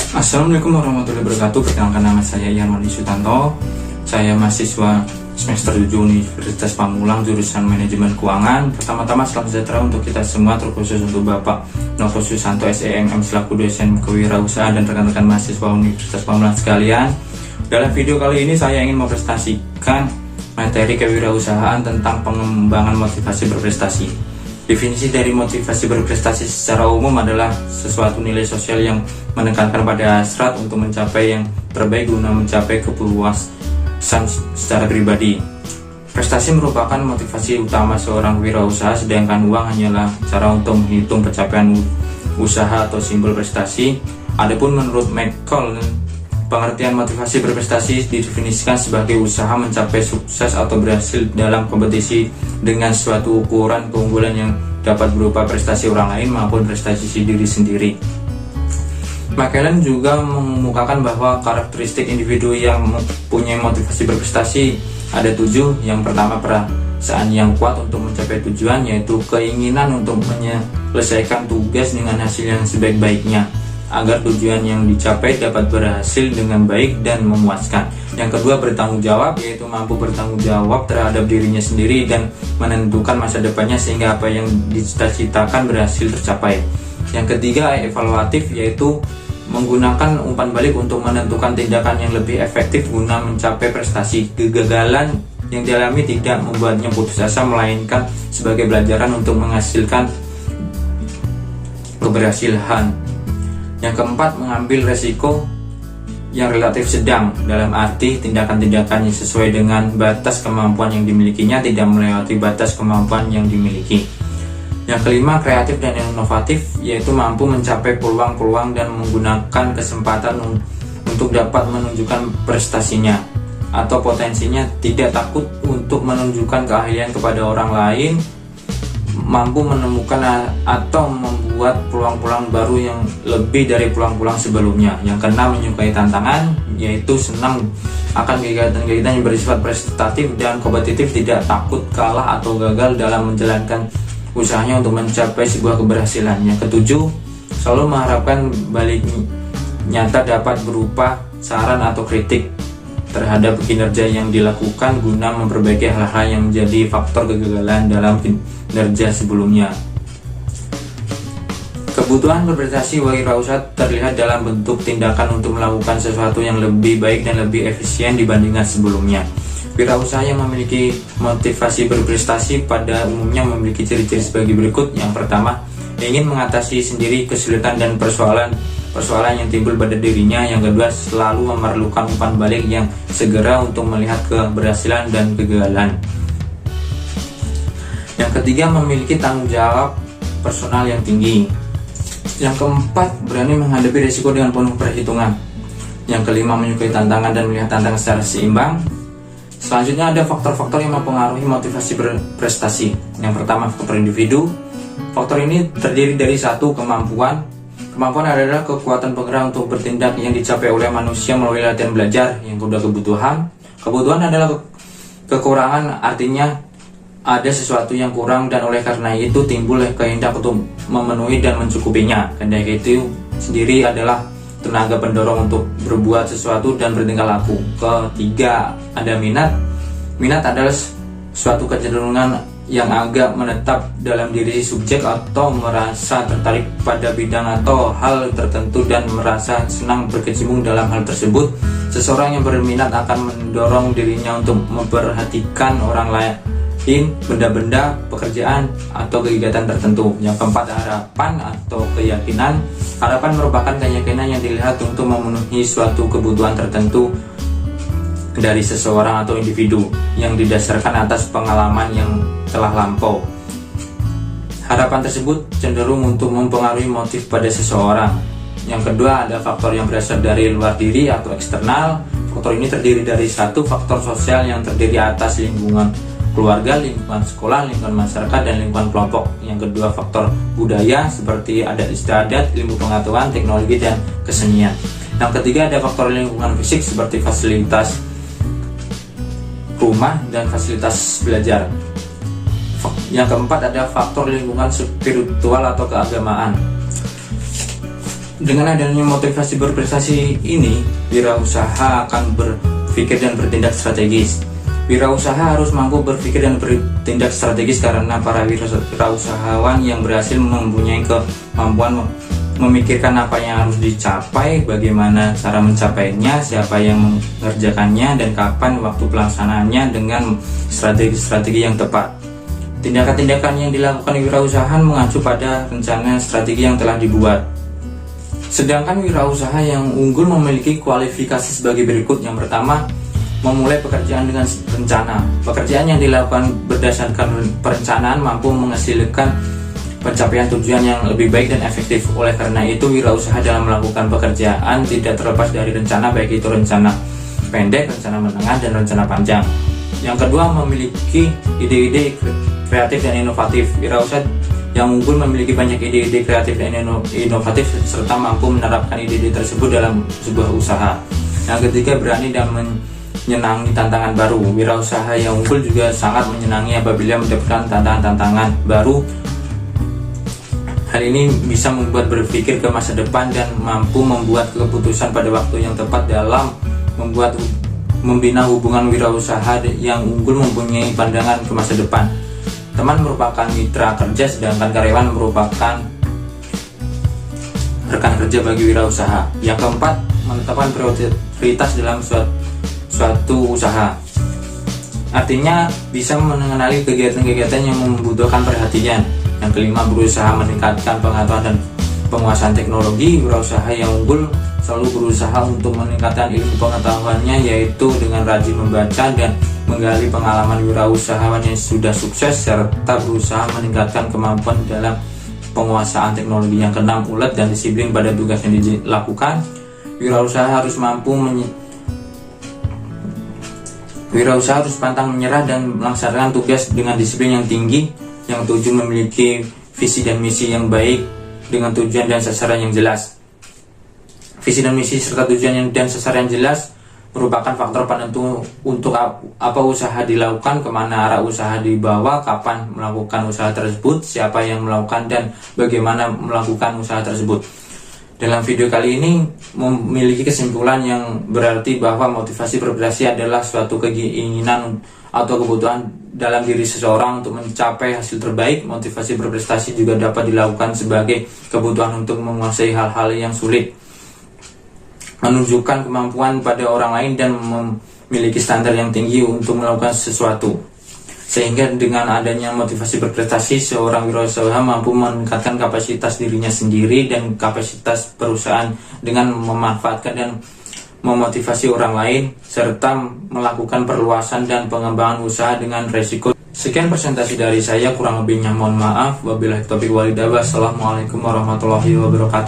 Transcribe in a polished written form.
Assalamualaikum warahmatullahi wabarakatuh. Perkenalkan, nama saya Ian Wandi Sutanto. Saya mahasiswa semester 7 Universitas Pamulang, jurusan Manajemen Keuangan. Pertama-tama salam sejahtera untuk kita semua, terkhusus untuk Bapak Novo Susanto SEMM selaku dosen kewirausahaan dan rekan-rekan mahasiswa Universitas Pamulang sekalian. Dalam video kali ini saya ingin mempresentasikan materi kewirausahaan tentang pengembangan motivasi berprestasi. Definisi dari motivasi berprestasi secara umum adalah sesuatu nilai sosial yang menekankan pada hasrat untuk mencapai yang terbaik guna mencapai kepuasan secara pribadi. Prestasi merupakan motivasi utama seorang wirausaha, sedangkan uang hanyalah cara untuk menghitung pencapaian usaha atau simbol prestasi. Adapun menurut McCall, pengertian motivasi berprestasi didefinisikan sebagai usaha mencapai sukses atau berhasil dalam kompetisi dengan suatu ukuran keunggulan yang dapat berupa prestasi orang lain maupun prestasi diri sendiri. McCall juga mengemukakan bahwa karakteristik individu yang mempunyai motivasi berprestasi ada 7. Yang pertama, perasaan yang kuat untuk mencapai tujuan, yaitu keinginan untuk menyelesaikan tugas dengan hasil yang sebaik-baiknya agar tujuan yang dicapai dapat berhasil dengan baik dan memuaskan. Yang kedua, bertanggung jawab, yaitu mampu bertanggung jawab terhadap dirinya sendiri dan menentukan masa depannya sehingga apa yang dicita-citakan berhasil tercapai. Yang ketiga, evaluatif, yaitu menggunakan umpan balik untuk menentukan tindakan yang lebih efektif guna mencapai prestasi. Kegagalan yang dialami tidak membuatnya putus asa, melainkan sebagai pelajaran untuk menghasilkan keberhasilan. Yang keempat, mengambil resiko yang relatif sedang, dalam arti tindakan-tindakan yang sesuai dengan batas kemampuan yang dimilikinya, tidak melewati batas kemampuan yang dimiliki. Yang kelima, kreatif dan inovatif, yaitu mampu mencapai peluang-peluang dan menggunakan kesempatan untuk dapat menunjukkan prestasinya atau potensinya, tidak takut untuk menunjukkan keahlian kepada orang lain, mampu menemukan atau membuat peluang-peluang baru yang lebih dari peluang-peluang sebelumnya. Yang keenam, menyukai tantangan, yaitu senang akan kegiatan-kegiatan yang bersifat prestatif dan kompetitif, tidak takut kalah atau gagal dalam menjalankan usahanya untuk mencapai sebuah keberhasilan. Yang ketujuh, selalu mengharapkan balik nyata dapat berupa saran atau kritik terhadap kinerja yang dilakukan guna memperbaiki hal-hal yang menjadi faktor kegagalan dalam kinerja sebelumnya. Kebutuhan berprestasi wirausaha terlihat dalam bentuk tindakan untuk melakukan sesuatu yang lebih baik dan lebih efisien dibandingkan sebelumnya. Wirausaha yang memiliki motivasi berprestasi pada umumnya memiliki ciri-ciri sebagai berikut. Yang pertama, ingin mengatasi sendiri kesulitan dan persoalan yang timbul pada dirinya. Yang kedua, selalu memerlukan umpan balik yang segera untuk melihat keberhasilan dan kegagalan. Yang ketiga, memiliki tanggung jawab personal yang tinggi. Yang keempat, berani menghadapi risiko dengan penuh perhitungan. Yang kelima, menyukai tantangan dan melihat tantangan secara seimbang. Selanjutnya ada faktor-faktor yang mempengaruhi motivasi berprestasi. Yang pertama, faktor individu. Faktor ini terdiri dari satu, kemampuan. Kemampuan adalah kekuatan penggerak untuk bertindak yang dicapai oleh manusia melalui latihan belajar. Yang kedua, kebutuhan. Kebutuhan adalah kekurangan, artinya ada sesuatu yang kurang dan oleh karena itu timbul kehendak untuk memenuhi dan mencukupinya. Kehendak itu sendiri adalah tenaga pendorong untuk berbuat sesuatu dan bertingkah laku. Ketiga, ada minat. Minat adalah suatu kecenderungan yang agak menetap dalam diri subjek atau merasa tertarik pada bidang atau hal tertentu dan merasa senang berkecimpung dalam hal tersebut. Seseorang yang berminat akan mendorong dirinya untuk memperhatikan orang lain, benda-benda, pekerjaan, atau kegiatan tertentu. Yang keempat, harapan atau keyakinan. Harapan merupakan keyakinan yang dilihat untuk memenuhi suatu kebutuhan tertentu dari seseorang atau individu yang didasarkan atas pengalaman yang telah lampau. Harapan tersebut cenderung untuk mempengaruhi motif pada seseorang. Yang kedua, ada faktor yang berasal dari luar diri atau eksternal. Faktor ini terdiri dari satu, faktor sosial yang terdiri atas lingkungan keluarga, lingkungan sekolah, lingkungan masyarakat, dan lingkungan kelompok. Yang kedua, faktor budaya seperti adat istiadat, ilmu pengetahuan, teknologi, dan kesenian. Yang ketiga, ada faktor lingkungan fisik seperti fasilitas rumah dan fasilitas belajar. Yang keempat, ada faktor lingkungan spiritual atau keagamaan. Dengan adanya motivasi berprestasi ini, wirausaha akan berpikir dan bertindak strategis. Wirausaha harus mampu berpikir dan bertindak strategis karena para wirausahawan yang berhasil mempunyai kemampuan memikirkan apa yang harus dicapai, bagaimana cara mencapainya, siapa yang mengerjakannya, dan kapan waktu pelaksanaannya dengan strategi-strategi yang tepat. Tindakan-tindakan yang dilakukan wirausaha mengacu pada rencana strategi yang telah dibuat. Sedangkan wirausaha yang unggul memiliki kualifikasi sebagai berikut. Yang pertama, memulai pekerjaan dengan rencana. Pekerjaan yang dilakukan berdasarkan perencanaan mampu menghasilkan pencapaian tujuan yang lebih baik dan efektif. Oleh karena itu, wirausaha dalam melakukan pekerjaan tidak terlepas dari rencana, baik itu rencana pendek, rencana menengah, dan rencana panjang. Yang kedua, memiliki ide-ide kreatif dan inovatif. Wirausaha yang unggul memiliki banyak ide-ide kreatif dan inovatif serta mampu menerapkan ide-ide tersebut dalam sebuah usaha. Yang ketiga, berani dan menyenangi tantangan baru. Wirausaha yang unggul juga sangat menyenangi apabila mendapatkan tantangan-tantangan baru. Hal ini bisa membuat berpikir ke masa depan dan mampu membuat keputusan pada waktu yang tepat dalam membina hubungan. Wirausaha yang unggul mempunyai pandangan ke masa depan. Teman merupakan mitra kerja, sedangkan karyawan merupakan rekan kerja bagi wirausaha. Yang keempat, menetapkan prioritas dalam suatu usaha. Artinya bisa mengenali kegiatan-kegiatan yang membutuhkan perhatian. Yang kelima, berusaha meningkatkan pengetahuan dan penguasaan teknologi. Wirausaha yang unggul selalu berusaha untuk meningkatkan ilmu pengetahuannya, yaitu dengan rajin membaca dan menggali pengalaman wirausahawan yang sudah sukses, serta berusaha meningkatkan kemampuan dalam penguasaan teknologi. Yang keenam, ulet dan disiplin pada tugas yang dilakukan. Wirausaha harus pantang menyerah dan melaksanakan tugas dengan disiplin yang tinggi. Yang tujuh, memiliki visi dan misi yang baik dengan tujuan dan sasaran yang jelas. Visi dan misi serta tujuan dan sasaran yang jelas merupakan faktor penentu untuk apa usaha dilakukan, kemana arah usaha dibawa, kapan melakukan usaha tersebut, siapa yang melakukan, dan bagaimana melakukan usaha tersebut. Dalam video kali ini memiliki kesimpulan yang berarti bahwa motivasi berprestasi adalah suatu keinginan atau kebutuhan dalam diri seseorang untuk mencapai hasil terbaik. Motivasi berprestasi juga dapat dilakukan sebagai kebutuhan untuk menguasai hal-hal yang sulit, menunjukkan kemampuan pada orang lain, dan memiliki standar yang tinggi untuk melakukan sesuatu. Sehingga dengan adanya motivasi berprestasi, seorang wirausaha mampu meningkatkan kapasitas dirinya sendiri dan kapasitas perusahaan dengan memanfaatkan dan memotivasi orang lain, serta melakukan perluasan dan pengembangan usaha dengan resiko. Sekian presentasi dari saya, kurang lebihnya mohon maaf. Wabillahi taufiq walhidayah. Wassalamualaikum warahmatullahi wabarakatuh.